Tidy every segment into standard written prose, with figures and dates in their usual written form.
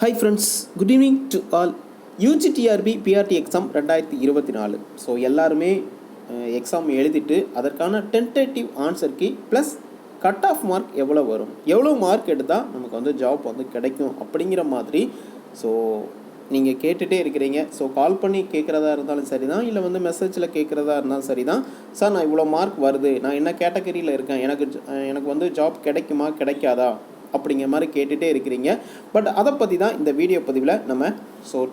Hi friends, good evening to all. UG TRB BRT exam 2024. So எல்லாருமே exam எழுதிட்டு அதற்கான tentative answer key plus cut off mark எவ்வளோ வரும், எவ்வளோ மார்க் எடுத்தால் நமக்கு வந்து ஜாப் வந்து கிடைக்கும் அப்படிங்கிற மாதிரி ஸோ நீங்கள் கேட்டுகிட்டே இருக்கிறீங்க. ஸோ கால் பண்ணி கேட்குறதா இருந்தாலும் சரி தான், இல்லை வந்து மெசேஜில் கேட்குறதா இருந்தாலும் சரி தான். சார், நான் இவ்வளோ மார்க் வருது, நான் என்ன கேட்டகரியில் இருக்கேன், எனக்கு வந்து ஜாப் கிடைக்குமா கிடைக்காதா அப்படிங்கிற மாதிரி கேட்டுகிட்டே இருக்கிறீங்க. பட் அதை பற்றி தான் இந்த வீடியோ பதிவில் நம்ம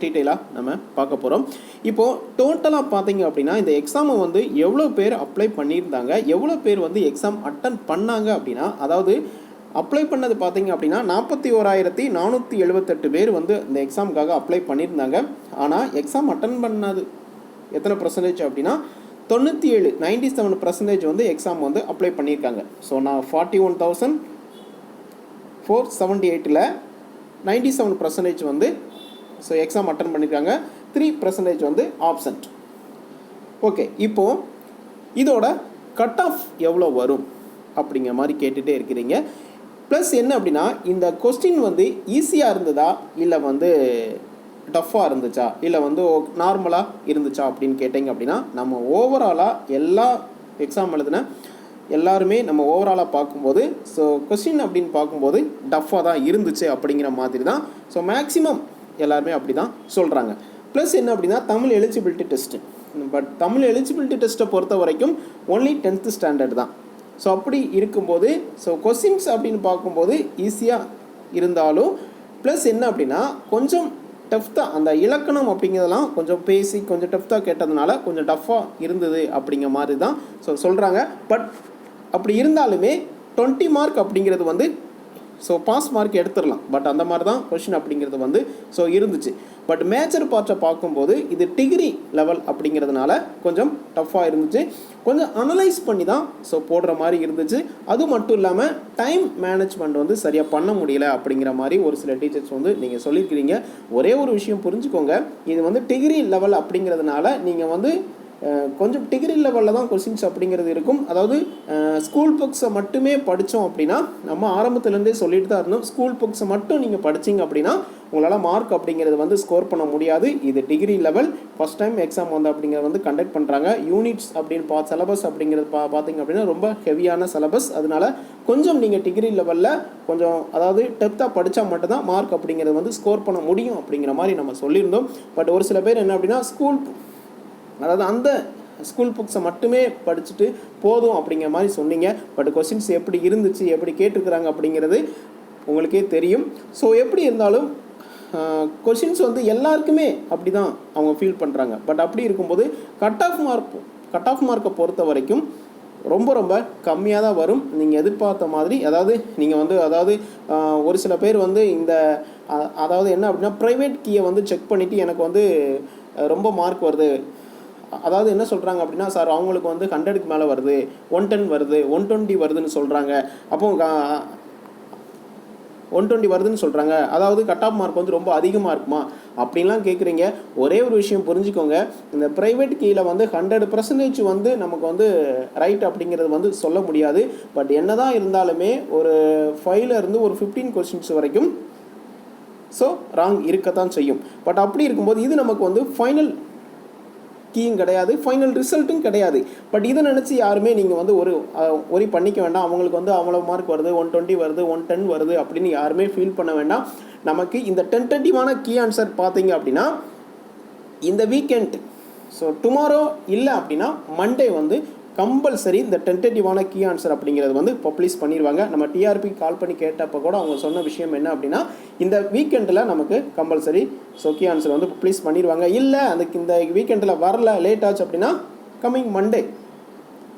டீட்டெயிலாக நம்ம பார்க்க போகிறோம். இப்போது டோட்டலாக பார்த்தீங்க அப்படின்னா இந்த எக்ஸாமை வந்து எவ்வளோ பேர் அப்ளை பண்ணியிருந்தாங்க, எவ்வளோ பேர் வந்து எக்ஸாம் அட்டன் பண்ணாங்க அப்படின்னா, அதாவது அப்ளை பண்ணது பார்த்தீங்க அப்படின்னா 41,478 பேர் வந்து இந்த எக்ஸாமுக்காக அப்ளை பண்ணியிருந்தாங்க. ஆனால் எக்ஸாம் அட்டன் பண்ணது எத்தனை பர்சன்டேஜ் அப்படின்னா 97% வந்து எக்ஸாம் வந்து அப்ளை பண்ணியிருக்காங்க. ஸோ நான் 41,478ல் 97% வந்து எக்ஸாம் அட்டன் பண்ணியிருக்காங்க. 3% வந்து ஆப்சண்ட். ஓகே, இப்போது இதோட கட் ஆஃப் எவ்வளோ வரும் அப்படிங்கிற மாதிரி கேட்டுகிட்டே இருக்கிறீங்க. ப்ளஸ் என்ன அப்படின்னா, இந்த கொஸ்டின் வந்து ஈஸியாக இருந்ததா, இல்லை வந்து டஃப்பாக இருந்துச்சா, இல்லை வந்து நார்மலாக இருந்துச்சா அப்படின்னு கேட்டிங்க அப்படின்னா, நம்ம ஓவராலாக எல்லா எக்ஸாம் எழுதின எல்லாருமே நம்ம ஓவராலாக பார்க்கும்போது கொஸ்டின் அப்படின்னு பார்க்கும்போது டஃப்பாக தான் இருந்துச்சு அப்படிங்கிற மாதிரி தான் மேக்ஸிமம் எல்லாருமே அப்படி தான் சொல்கிறாங்க. ப்ளஸ் என்ன அப்படின்னா, Tamil eligibility test. But Tamil eligibility டெஸ்ட்டை பொறுத்த வரைக்கும் ஒன்லி 10th ஸ்டாண்டர்ட் தான். அப்படி இருக்கும்போது கொஸ்டின்ஸ் அப்படின்னு பார்க்கும்போது ஈஸியாக இருந்தாலும் ப்ளஸ் என்ன அப்படின்னா கொஞ்சம் டஃப் தான். அந்த இலக்கணம் அப்படிங்கிறதெல்லாம் கொஞ்சம் பேசி கொஞ்சம் டஃப் தான் கேட்டதுனால கொஞ்சம் டஃப்பாக இருந்தது அப்படிங்கிற மாதிரி தான் சொல்கிறாங்க. பட் அப்படி இருந்தாலுமே 20 மார்க் அப்படிங்கிறது வந்து பாஸ் மார்க் எடுத்துடலாம். பட் அந்த மாதிரி தான் கொஷின் அப்படிங்கிறது வந்து இருந்துச்சு. பட் மேஜர் பார்ட்டை பார்க்கும்போது இது டிகிரி லெவல் அப்படிங்கிறதுனால கொஞ்சம் டஃப்பாக இருந்துச்சு. கொஞ்சம் அனலைஸ் பண்ணி தான் போடுற மாதிரி இருந்துச்சு. அது மட்டும் இல்லாமல் டைம் மேனேஜ்மெண்ட் வந்து சரியாக பண்ண முடியல அப்படிங்கிற மாதிரி ஒரு சில டீச்சர்ஸ் வந்து நீங்கள் சொல்லியிருக்கிறீங்க. ஒரே ஒரு விஷயம் புரிஞ்சுக்கோங்க, இது வந்து டிகிரி லெவல் அப்படிங்கிறதுனால நீங்கள் வந்து கொஞ்சம் டிகிரி லெவலில் தான் கொஸ்டின்ஸ் அப்படிங்கிறது இருக்கும். அதாவது ஸ்கூல் புக்ஸை மட்டுமே படித்தோம் அப்படின்னா, நம்ம ஆரம்பத்துலேருந்தே சொல்லிட்டு தான் இருந்தோம், ஸ்கூல் புக்ஸை மட்டும் நீங்கள் படிச்சிங்க அப்படின்னா உங்களால் மார்க் அப்படிங்கிறது வந்து ஸ்கோர் பண்ண முடியாது. இது degree level first time exam வந்து அப்படிங்கிறது வந்து கண்டக்ட் பண்ணுறாங்க. யூனிட்ஸ் அப்படின்னு சிலபஸ் அப்படிங்கிறது பார்த்தீங்க அப்படின்னா ரொம்ப ஹெவியான சிலபஸ். அதனால் கொஞ்சம் நீங்கள் டிகிரி லெவலில் கொஞ்சம் அதாவது டெப்த்தாக படித்தா மட்டும்தான் மார்க் அப்படிங்கிறது வந்து ஸ்கோர் பண்ண முடியும் அப்படிங்கிற மாதிரி நம்ம சொல்லியிருந்தோம். பட் ஒரு சில பேர் என்ன அப்படின்னா அதாவது அந்த ஸ்கூல் புக்ஸை மட்டுமே படிச்சுட்டு போதும் அப்படிங்கிற மாதிரி சொன்னீங்க. பட் கொஸ்டின்ஸ் எப்படி இருந்துச்சு, எப்படி கேட்டிருக்கிறாங்க அப்படிங்கிறது உங்களுக்கே தெரியும். எப்படி இருந்தாலும் கொஸ்டின்ஸ் வந்து எல்லாருக்குமே அப்படி தான் அவங்க ஃபீல் பண்ணுறாங்க. பட் அப்படி இருக்கும்போது கட் ஆஃப் மார்க்கை பொறுத்த வரைக்கும் ரொம்ப ரொம்ப கம்மியாக தான் வரும். நீங்கள் எதிர்பார்த்த மாதிரி. அதாவது நீங்கள் வந்து ஒரு சில பேர் வந்து அதாவது என்ன அப்படின்னா ப்ரைவேட் கீயை வந்து செக் பண்ணிவிட்டு எனக்கு வந்து ரொம்ப மார்க் வருது, அதாவது என்ன சொல்கிறாங்க அப்படின்னா, சார் அவங்களுக்கு வந்து 100க்கு மேலே வருது, 110 வருது, 120 வருதுன்னு சொல்கிறாங்க. அப்போ 120 வருதுன்னு சொல்கிறாங்க, அதாவது கட் ஆஃப் மார்க் வந்து ரொம்ப அதிகமாக இருக்குமா அப்படின்லாம் கேட்குறீங்க. ஒரே ஒரு விஷயம் புரிஞ்சுக்கோங்க, இந்த ப்ரைவேட் கீழே வந்து 100% வந்து நமக்கு வந்து ரைட் அப்படிங்கிறது வந்து சொல்ல முடியாது. பட் என்ன தான் இருந்தாலுமே ஒரு 5லேருந்து ஒரு 15 கொஸ்டின்ஸ் வரைக்கும் ராங் இருக்கத்தான் செய்யும். பட் அப்படி இருக்கும்போது இது நமக்கு வந்து ஃபைனல் கீயும் கிடையாது, ஃபைனல் ரிசல்ட்டும் கிடையாது. பட் இதை நினச்சி யாருமே நீங்கள் வந்து ஒரி பண்ணிக்க வேண்டாம். அவங்களுக்கு வந்து அவ்வளோ மார்க் வருது, 120 வருது, 110 வருது அப்படின்னு யாருமே ஃபீல் பண்ண வேண்டாம். நமக்கு இந்த டென்டேட்டிவான கீ ஆன்சர் பார்த்தீங்க அப்படின்னா இந்த வீக்கெண்ட் டுமாரோ இல்லை அப்படின்னா மண்டே வந்து கம்பல்சரி இந்த டென்டேட்டிவான கீ ஆன்சர் அப்படிங்கிறது வந்து பப்ளிஷ் பண்ணிடுவாங்க. நம்ம டிஆர்பி கால் பண்ணி கேட்டப்போ கூட அவங்க சொன்ன விஷயம் என்ன அப்படின்னா, இந்த வீக்கெண்டில் நமக்கு கம்பல்சரி கீ ஆன்சர் வந்து பப்ளிஷ் பண்ணிடுவாங்க. இல்லை இந்த வீக்கெண்டில் வரல, லேட் ஆச்சு அப்படின்னா கம்மிங் மண்டே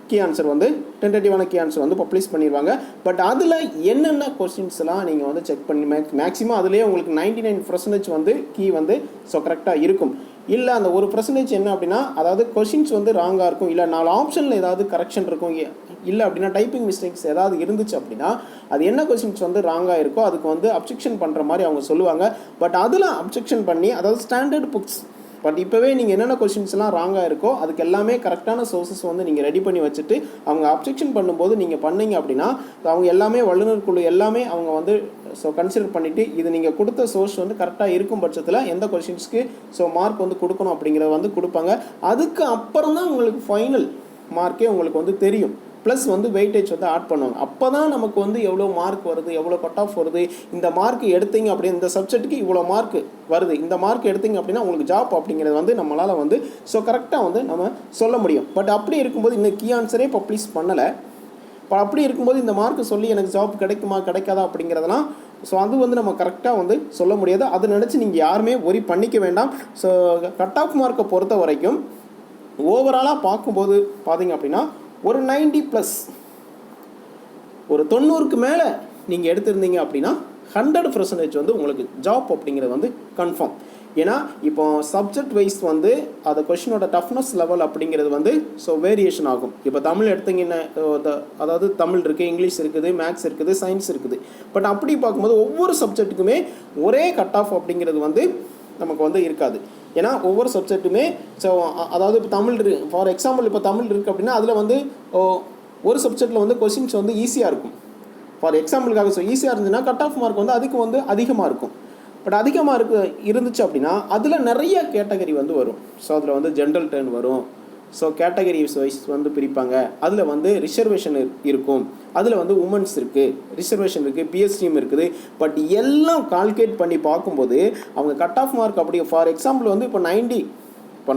கீ ஆன்சர் வந்து டென்டேட்டிவான கீ ஆன்சர் வந்து பப்ளிஷ் பண்ணிடுவாங்க. பட் அதில் என்னென்ன கொஸ்டின்ஸ்லாம் நீங்கள் வந்து செக் பண்ணி மேக்ஸிமம் அதுலேயே உங்களுக்கு 99% வந்து கீ வந்து கரெக்டாக இருக்கும். இல்லை அந்த 1% என்ன அப்படின்னா, அதாவது கொஸ்டின்ஸ் வந்து ராங்காக இருக்கும், இல்லை 4 ஆப்ஷனில் ஏதாவது கரெக்ஷன் இருக்கும், இல்லை அப்படின்னா டைப்பிங் மிஸ்டேக்ஸ் ஏதாவது இருந்துச்சு அப்படின்னா அது என்ன கொஸ்டின்ஸ் வந்து ராங்காக இருக்கோ அதுக்கு வந்து அப்ஜெக்ஷன் பண்ணுற மாதிரி அவங்க சொல்லுவாங்க. பட் அதில் அப்ஜெக்ஷன் பண்ணி, அதாவது ஸ்டாண்டர்ட் புக்ஸ் பட் இப்போவே நீங்கள் என்னென்ன கொஷின்ஸ்லாம் ராங்காக இருக்கோ அதுக்கு எல்லாமே கரெக்டான சோர்ஸஸ் வந்து நீங்கள் ரெடி பண்ணி வச்சுட்டு அவங்க அப்ஜெக்ஷன் பண்ணும்போது நீங்கள் பண்ணீங்க அப்படின்னா அவங்க எல்லாமே வல்லுநர் குழு எல்லாமே அவங்க வந்து கன்சிடர் பண்ணிவிட்டு இது நீங்கள் கொடுத்த சோர்ஸ் வந்து கரெக்டாக இருக்கும் பட்சத்தில் எந்த கொஷின்ஸ்க்கு மார்க் வந்து கொடுக்கணும் அப்படிங்கிறத வந்து கொடுப்பாங்க. அதுக்கு அப்புறம் தான் உங்களுக்கு ஃபைனல் மார்க்கே உங்களுக்கு வந்து தெரியும். ப்ளஸ் வந்து வெயிட்டேஜ் வந்து ஆட் பண்ணுவாங்க. அப்போ தான் நமக்கு வந்து எவ்வளோ மார்க் வருது, எவ்வளோ கட் ஆஃப் வருது, இந்த மார்க் எடுத்தீங்க அப்படின்னு இந்த சப்ஜெக்ட்டுக்கு இவ்வளோ மார்க் வருது, இந்த மார்க் எடுத்தீங்க அப்படின்னா உங்களுக்கு ஜாப் அப்படிங்கிறது வந்து நம்மளால் வந்து கரெக்டாக வந்து நம்ம சொல்ல முடியும். பட் அப்படி இருக்கும்போது இன்னும் கீ ஆன்சரே பப்ளிஷ் பண்ணலை. இப்போ அப்படி இருக்கும்போது இந்த மார்க் சொல்லி எனக்கு ஜாப் கிடைக்குமா கிடைக்காதா அப்படிங்கிறதெல்லாம் அது வந்து நம்ம கரெக்டாக வந்து சொல்ல முடியாது. அதை நினச்சி நீங்கள் யாருமே ஒரி பண்ணிக்க வேண்டாம். கட் ஆஃப் மார்க்கை பொறுத்த வரைக்கும் ஓவராலாக பார்க்கும்போது பார்த்தீங்க அப்படின்னா ஒரு 90+, ஒரு 90க்கு மேலே நீங்கள் எடுத்திருந்தீங்க அப்படின்னா 100% வந்து உங்களுக்கு ஜாப் அப்படிங்கிறது வந்து கன்ஃபார்ம். ஏன்னா இப்போ சப்ஜெக்ட் வைஸ் வந்து அந்த கொஷினோட டஃப்னஸ் லெவல் அப்படிங்கிறது வந்து வேரியேஷன் ஆகும். இப்போ தமிழ் எடுத்தீங்கன்னா அதாவது தமிழ் இருக்குது, இங்கிலீஷ் இருக்குது, மேக்ஸ் இருக்குது, சயின்ஸ் இருக்குது. பட் அப்படி பார்க்கும்போது ஒவ்வொரு சப்ஜெக்ட்டுக்குமே ஒரே கட் ஆஃப் அப்படிங்கிறது வந்து நமக்கு வந்து இருக்காது. ஏன்னா ஒவ்வொரு சப்ஜெக்ட்டுமே அதாவது இப்போ தமிழ் ஃபார் எக்ஸாம்பிள் இப்போ தமிழ் இருக்குது அப்படின்னா அதில் வந்து ஒரு சப்ஜெக்டில் வந்து கொஷின்ஸ் வந்து ஈஸியாக இருக்கும். ஃபார் எக்ஸாம்பிளுக்காக ஈஸியாக இருந்துச்சுன்னா கட் ஆஃப் மார்க் வந்து அதுக்கு வந்து அதிகமாக இருக்கும். பட் அதிகமாக இருந்துச்சு அப்படின்னா அதில் நிறைய கேட்டகரி வந்து வரும். அதில் வந்து ஜென்ரல் டர்ன் வரும். கேட்டகரிஸ் வைஸ் வந்து பிரிப்பாங்க. அதில் வந்து ரிசர்வேஷன் இருக்கும், அதில் வந்து உமன்ஸ் இருக்குது, ரிசர்வேஷன் இருக்குது, பிஎஸ்டிஎம் இருக்குது. பட் எல்லாம் கால்குலேட் பண்ணி பார்க்கும்போது அவங்க கட் ஆஃப் மார்க் அப்படி ஃபார் எக்ஸாம்பிள் வந்து இப்போ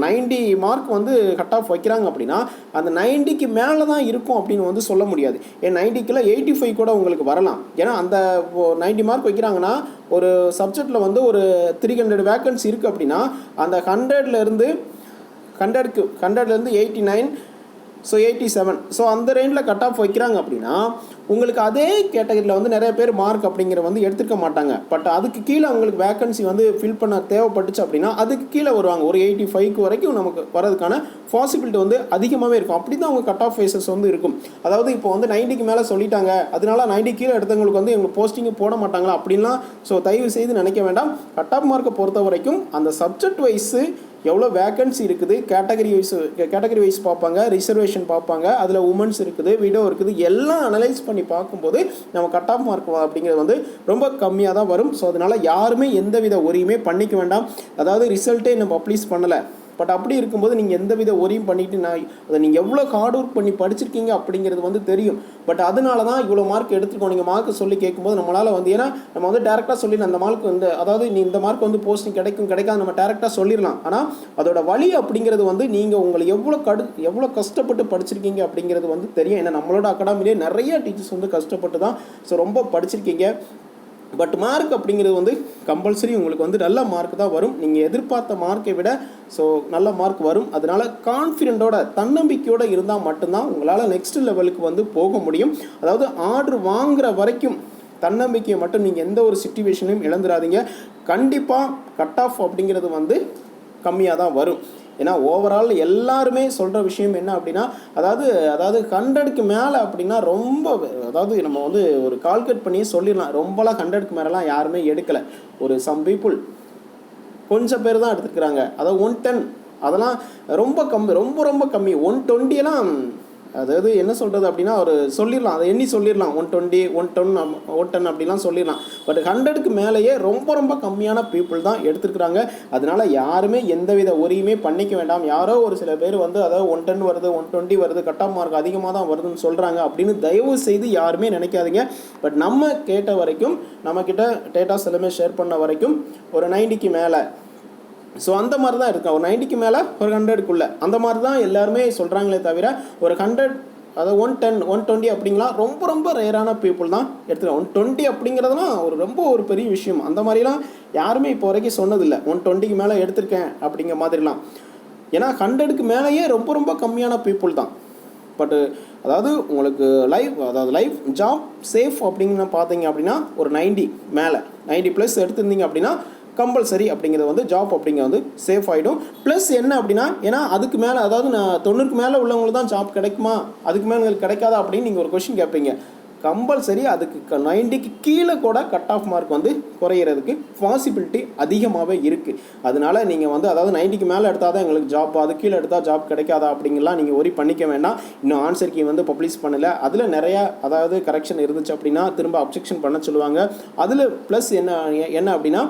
90 மார்க் வந்து கட் ஆஃப் வைக்கிறாங்க அப்படின்னா அந்த 90க்கு மேலே தான் இருக்கும் அப்படின்னு வந்து சொல்ல முடியாது. ஏன் 90க்குள்ள 85 கூட உங்களுக்கு வரலாம். ஏன்னா அந்த 90 மார்க் வைக்கிறாங்கன்னா ஒரு சப்ஜெக்டில் வந்து ஒரு 300 வேக்கன்சி இருக்குது அப்படின்னா அந்த 100லேருந்து 89 87 அந்த ரேஞ்சில் கட் ஆஃப் வைக்கிறாங்க அப்படின்னா உங்களுக்கு அதே கேட்டகரியில் வந்து நிறைய பேர் மார்க் அப்படிங்கிற வந்து எடுத்துக்க மாட்டாங்க. பட் அதுக்கு கீழே அவங்களுக்கு வேக்கன்சி வந்து ஃபில் பண்ண தேவைப்பட்டுச்சு அப்படின்னா அதுக்கு கீழே வருவாங்க. ஒரு 85 வரைக்கும் நமக்கு வரதுக்கான பாசிபிலிட்டி வந்து அதிகமாகவே இருக்கும். அப்படி தான் அவங்க கட் ஆஃப் ஃபேஸஸ் வந்து இருக்கும். அதாவது இப்போ வந்து 90க்கு மேலே சொல்லிட்டாங்க, அதனால 90 கீழே எடுத்தவங்களுக்கு வந்து எங்களுக்கு போஸ்டிங்கு போட மாட்டாங்களா அப்படின்லாம் தயவு செய்து நினைக்க வேண்டாம். கட் ஆஃப் மார்க்கை பொறுத்த வரைக்கும் அந்த சப்ஜெக்ட் வைஸு எவ்வளோ வேக்கன்சி இருக்குது, கேட்டகரி வைஸ் பார்ப்பாங்க, ரிசர்வேஷன் பார்ப்பாங்க, அதில் உமன்ஸ் இருக்குது, விடோ இருக்குது, எல்லாம் அனலைஸ் பண்ணி பார்க்கும்போது நம்ம கட் ஆஃப் மார்க் அப்படிங்கிறது வந்து ரொம்ப கம்மியாக தான் வரும். அதனால் யாருமே எந்தவித ஒரியுமே பண்ணிக்க வேண்டாம். அதாவது ரிசல்ட்டே நம்ம பப்ளிஷ் பண்ணலை, பட் அப்படி இருக்கும்போது நீங்கள் எந்த வித ஒரியும் பண்ணிவிட்டு அதை நீங்கள் எவ்வளோ ஹார்ட் ஒர்க் பண்ணி படிச்சிருக்கீங்க அப்படிங்கிறது வந்து தெரியும். பட் அதனால தான் இவ்வளோ மார்க் எடுத்துருக்கோம். நீங்கள் மார்க் சொல்லி கேட்கும்போது நம்மளால் வந்து ஏன்னா நம்ம வந்து டேரெக்டாக சொல்லிடலாம் அந்த மார்க் வந்து அதாவது நீ இந்த மார்க் வந்து போஸ்டிங் கிடைக்காது நம்ம டேரெக்டாக சொல்லிடலாம். ஆனால் அதோட வழி அப்படிங்கிறது வந்து நீங்கள் உங்களை எவ்வளோ கஷ்டப்பட்டு படிச்சிருக்கீங்க அப்படிங்கிறது வந்து தெரியும். ஏன்னா நம்மளோட அகாடமிலே நிறைய டீச்சர்ஸ் வந்து கஷ்டப்பட்டு தான் ரொம்ப படிச்சிருக்கீங்க. பட் மார்க் அப்படிங்கிறது வந்து கம்பல்சரி உங்களுக்கு வந்து நல்ல மார்க் தான் வரும். நீங்கள் எதிர்பார்த்த மார்க்கை விட நல்ல மார்க் வரும். அதனால் கான்ஃபிடென்ட்டோட தன்னம்பிக்கையோடு இருந்தால் மட்டும்தான் உங்களால் நெக்ஸ்ட் லெவலுக்கு வந்து போக முடியும். அதாவது ஆர்டர் வாங்குகிற வரைக்கும் தன்னம்பிக்கையை மட்டும் நீங்கள் எந்த ஒரு சிச்சுவேஷனையும் இழந்துடாதீங்க. கண்டிப்பாக கட் ஆஃப் அப்படிங்கிறது வந்து கம்மியாக தான் வரும். ஏன்னா ஓவரால் எல்லாருமே சொல்கிற விஷயம் என்ன அப்படின்னா அதாவது 100க்கு மேலே அப்படின்னா ரொம்ப அதாவது நம்ம வந்து ஒரு கால்குலேட் பண்ணி சொல்லிடலாம். ரொம்பலாம் 100க்கு மேலெலாம் யாருமே எடுக்கலை. ஒரு சம் பீப்புள் கொஞ்சம் பேர் தான் எடுத்துக்கிறாங்க. அதாவது 110 அதெல்லாம் ரொம்ப கம்மி, ரொம்ப கம்மி. 120 அதாவது என்ன சொல்கிறது அப்படின்னா ஒரு சொல்லிடலாம், அதை எண்ணி சொல்லிடலாம் 120 110 அப்படிலாம் சொல்லிடலாம். பட் 100க்கு மேலேயே ரொம்ப கம்மியான பீப்புள் தான் எடுத்துருக்குறாங்க. அதனால் யாருமே எந்தவித ஒரியுமே பண்ணிக்க வேண்டாம். யாரோ ஒரு சில பேர் வந்து அதாவது 110 வருது 120 வருது கட் ஆஃப் மார்க் அதிகமாக தான் வருதுன்னு சொல்கிறாங்க அப்படின்னு தயவு செய்து யாருமே நினைக்காதீங்க. பட் நம்ம கேட்ட வரைக்கும் நம்மக்கிட்ட டேட்டாஸ் எல்லாமே ஷேர் பண்ண வரைக்கும் ஒரு 90க்கு மேலே அந்த மாதிரி தான் இருக்கும். ஒரு 90க்கு மேலே ஒரு 100க்குள்ளே அந்த மாதிரி தான் எல்லாருமே சொல்கிறாங்களே தவிர ஒரு 100 அதாவது 110 120 அப்படிங்கலாம் ரொம்ப ரேரான பீப்புள் தான் எடுத்துக்கலாம். 120 அப்படிங்கிறதுலாம் ஒரு பெரிய விஷயம். அந்த மாதிரிலாம் யாருமே இப்போ வரைக்கும் சொன்னதில்லை 120க்கு மேலே எடுத்திருக்கேன் அப்படிங்கிற மாதிரிலாம். ஏன்னா 100க்கு மேலேயே ரொம்ப கம்மியான பீப்புள் தான். பட்டு அதாவது உங்களுக்கு லைஃப் ஜாப் சேஃப் அப்படிங்கிற பார்த்தீங்க அப்படின்னா ஒரு 90 மேலே 90+ எடுத்திருந்தீங்க அப்படின்னா கம்பல்சரி அப்படிங்கிறது வந்து ஜாப் அப்படிங்கிறது வந்து சேஃப் ஆகிடும். ப்ளஸ் என்ன அப்படின்னா ஏன்னா அதுக்கு மேலே அதாவது நான் 90க்கு மேலே உள்ளவங்களுக்கு தான் ஜாப் கிடைக்குமா அதுக்கு மேலே உங்களுக்கு கிடைக்காதா அப்படின்னு நீங்கள் ஒரு கொஷின் கேட்பீங்க. கம்பல்சரி அதுக்கு 90க்கு கீழே கூட கட் ஆஃப் மார்க் வந்து குறையிறதுக்கு பாசிபிலிட்டி அதிகமாகவே இருக்குது. அதனால நீங்கள் வந்து அதாவது 90க்கு மேலே எடுத்தால் தான் எங்களுக்கு ஜாப், அது கீழே எடுத்தால் ஜாப் கிடைக்காதா அப்படிங்கலாம் நீங்கள் ஒரி பண்ணிக்க வேண்டாம். இன்னும் ஆன்சர் கீ வந்து பப்ளிஷ் பண்ணலை, அதில் நிறையா அதாவது கரெக்ஷன் இருந்துச்சு அப்படின்னா திரும்ப அப்ஜெக்ஷன் பண்ண சொல்லுவாங்க. அதில் ப்ளஸ் என்ன அப்படின்னா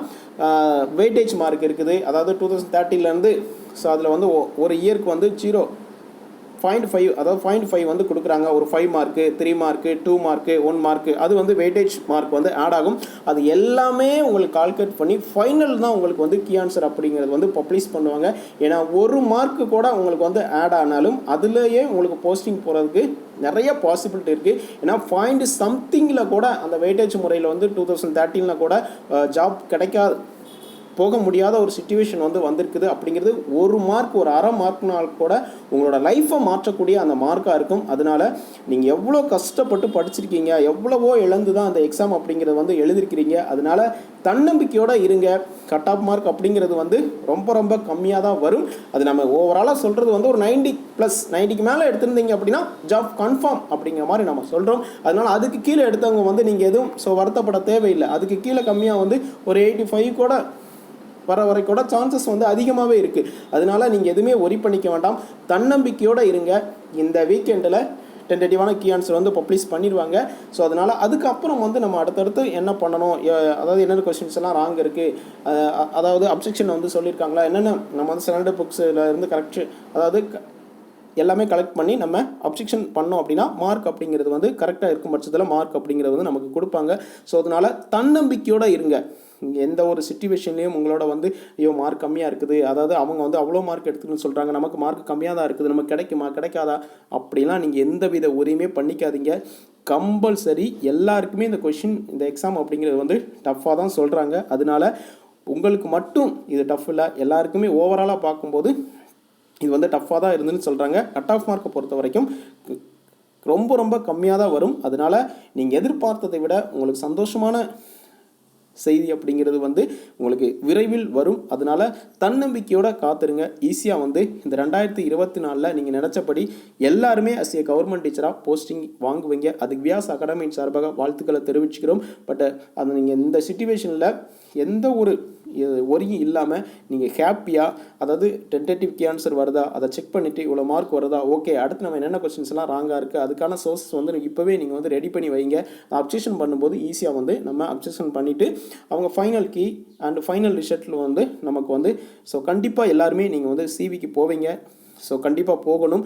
வெயிட்டேஜ் மார்க் இருக்குது. அதாவது 2030லேருந்து ஸோ அதில் வந்து ஒரு இயருக்கு வந்து 0.5 அதாவது 0.5 வந்து கொடுக்குறாங்க. ஒரு 5 மார்க்கு, 3 மார்க்கு, 2 மார்க்கு, 1 மார்க்கு, அது வந்து வெயிட்டேஜ் மார்க் வந்து ஆட் ஆகும். அது எல்லாமே உங்களுக்கு கால்குலேட் பண்ணி ஃபைனல் தான் உங்களுக்கு வந்து கீ ஆன்சர் அப்படிங்கிறது வந்து பப்ளிஷ் பண்ணுவாங்க. ஏன்னா ஒரு மார்க்கு கூட உங்களுக்கு வந்து ஆட் ஆனாலும் அதுலேயே உங்களுக்கு போஸ்டிங் போகிறதுக்கு நிறைய பாசிபிலிட்டி இருக்குது. ஏன்னா பாயிண்ட் சம்திங்கில் கூட அந்த வெயிட்டேஜ் முறையில் வந்து 2013 கூட ஜாப் கிடைக்காது, போக முடியாத ஒரு சிச்சுவேஷன் வந்து வந்திருக்குது. அப்படிங்கிறது ஒரு மார்க், ஒரு அரை மார்க்னால் கூட உங்களோட லைஃப்பை மாற்றக்கூடிய அந்த மார்க்காக இருக்கும். அதனால் நீங்கள் எவ்வளோ கஷ்டப்பட்டு படிச்சிருக்கீங்க, எவ்வளவோ இழந்து தான் அந்த எக்ஸாம் அப்படிங்கிறது வந்து எழுதிருக்கிறீங்க. அதனால் தன்னம்பிக்கையோடு இருங்க. கட் ஆஃப் மார்க் அப்படிங்கிறது வந்து ரொம்ப ரொம்ப கம்மியாக தான் வரும். அது நம்ம ஓவராலாக சொல்கிறது வந்து ஒரு 90க்கு மேலே எடுத்திருந்தீங்க அப்படின்னா ஜாப் கன்ஃபார்ம் அப்படிங்கிற மாதிரி நம்ம சொல்கிறோம். அதனால் அதுக்கு கீழே எடுத்தவங்க வந்து நீங்கள் எதுவும் வருத்தப்பட தேவையில்லை. அதுக்கு கீழே கம்மியாக வந்து ஒரு 85 கூட வர வரைக்கூட சான்சஸ் வந்து அதிகமாகவே இருக்குது. அதனால் நீங்கள் எதுவுமே ஒரி பண்ணிக்க வேண்டாம், தன்னம்பிக்கையோடு இருங்க. இந்த வீக்கெண்டில் டென்டேட்டிவான கீ ஆன்சர் வந்து பப்ளிஷ் பண்ணிடுவாங்க. ஸோ அதனால் அதுக்கப்புறம் வந்து நம்ம அடுத்தடுத்து என்ன பண்ணணும், அதாவது என்னென்ன கொஸ்டின்ஸ் எல்லாம் ராங் இருக்குது, அதாவது அப்ஜெக்ஷன் வந்து சொல்லியிருக்காங்களா, என்னென்ன நம்ம வந்து ஸ்டாண்டர்ட் புக்ஸில் இருந்து கரெக்ஷன் அதாவது எல்லாமே கலெக்ட் பண்ணி நம்ம அப்ஜெக்ஷன் பண்ணோம் அப்படின்னா மார்க் அப்படிங்கிறது வந்து கரெக்டாக இருக்கும் பட்சத்தில் மார்க் அப்படிங்கிறது வந்து நமக்கு கொடுப்பாங்க. ஸோ அதனால் தன்னம்பிக்கையோடு இருங்க. எந்த ஒரு சிச்சுவேஷன்லேயும் உங்களோட வந்து ஐயோ மார்க் கம்மியாக இருக்குது, அதாவது அவங்க வந்து அவ்வளோ மார்க் எடுத்துக்கணும்னு சொல்கிறாங்க, நமக்கு மார்க் கம்மியாக தான் இருக்குது, நமக்கு கிடைக்குமா கிடைக்காதா அப்படிலாம் நீங்கள் எந்த வித உரிமையே பண்ணிக்காதீங்க. கம்பல்சரி எல்லாருக்குமே இந்த கொஷின், இந்த எக்ஸாம் அப்படிங்கிறது வந்து டஃப்பாக தான் சொல்கிறாங்க. அதனால உங்களுக்கு மட்டும் இது டஃப் இல்லை, எல்லாருக்குமே ஓவராலாக பார்க்கும்போது இது வந்து டஃப்பாக தான் இருந்துன்னு சொல்கிறாங்க. கட் ஆஃப் மார்க்கை பொறுத்த வரைக்கும் ரொம்ப ரொம்ப கம்மியாக தான் வரும். அதனால் நீங்கள் எதிர்பார்த்ததை விட உங்களுக்கு சந்தோஷமான செய்தி அப்படிங்கிறது வந்து உங்களுக்கு விரைவில் வரும். அதனால் தன்னம்பிக்கையோடு காத்துருங்க. ஈஸியாக வந்து இந்த 2024 நீங்கள் நினச்சபடி எல்லாருமே அஸ் ஏ கவர்மெண்ட் டீச்சராக போஸ்டிங் வாங்குவீங்க. அதுக்கு வியாஸ் அகாடமி சார்பாக வாழ்த்துக்களை தெரிவிச்சுக்கிறோம். பட் அது நீங்கள் இந்த சிச்சுவேஷனில் எந்த ஒரு ஒரியும் இல்லாமல் நீங்கள் ஹாப்பியாக, அதாவது டென்டேட்டிவ் கீ ஆன்சர் வருதா அதை செக் பண்ணிவிட்டு இவ்வளோ மார்க் வருதா, ஓகே அடுத்து நம்ம என்னென்ன கொஸ்டின்ஸ் எல்லாம் ராங்காக இருக்குது அதுக்கான சோர்ஸ் வந்து இப்போவே நீங்கள் வந்து ரெடி பண்ணி வைங்க. அப்ஜெக்ஷன் பண்ணும்போது ஈஸியாக வந்து நம்ம அப்ஜெக்ஷன் பண்ணிவிட்டு அவங்க ஃபைனல் கீ அண்ட் ஃபைனல் ரிசல்ட்டில் வந்து நமக்கு வந்து ஸோ கண்டிப்பாக எல்லாருமே நீங்கள் வந்து சிவிக்கு போவீங்க. ஸோ கண்டிப்பாக போகணும்.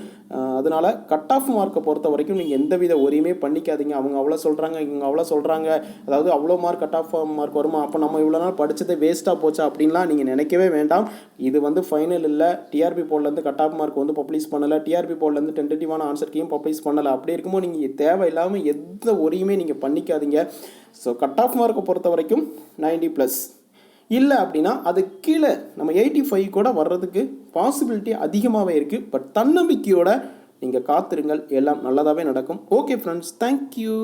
அதனால் கட் ஆஃப் மார்க்கை பொறுத்த வரைக்கும் நீங்கள் எந்தவித ஒரியுமே பண்ணிக்காதீங்க. அவங்க அவ்வளோ சொல்கிறாங்க, இவங்க அவ்வளோ சொல்கிறாங்க, அதாவது அவ்வளோ மார்க் கட் ஆஃப் மார்க் வருமா, அப்போ நம்ம இவ்வளோ நாள் படித்தது வேஸ்ட்டாக போச்சா அப்படின்லாம் நீங்கள் நினைக்கவே வேண்டாம். இது வந்து ஃபைனல் இல்லை. டிஆர்பி போர்ட்லேருந்து கட் ஆஃப் மார்க் வந்து பப்ளிஷ் பண்ணலை, டிஆர்பி போர்ட்லேருந்து டென்டேட்டிவான ஆன்சர் கீயும் பப்ளிஷ் பண்ணலை. அப்படி இருக்கும்போது நீங்கள் தேவையில்லாமல் எந்த ஒரியுமே நீங்கள் பண்ணிக்காதீங்க. ஸோ கட் ஆஃப் மார்க்கை பொறுத்த வரைக்கும் 90+ இல்லை அப்படின்னா அது கீழே நம்ம 85 கூட வர்றதுக்கு பாசிபிலிட்டி அதிகமாகவே இருக்குது. பட் தன்னம்பிக்கையோடு நீங்கள் காத்திருங்கள், எல்லாம் நல்லதாகவே நடக்கும். Okay friends, thank you.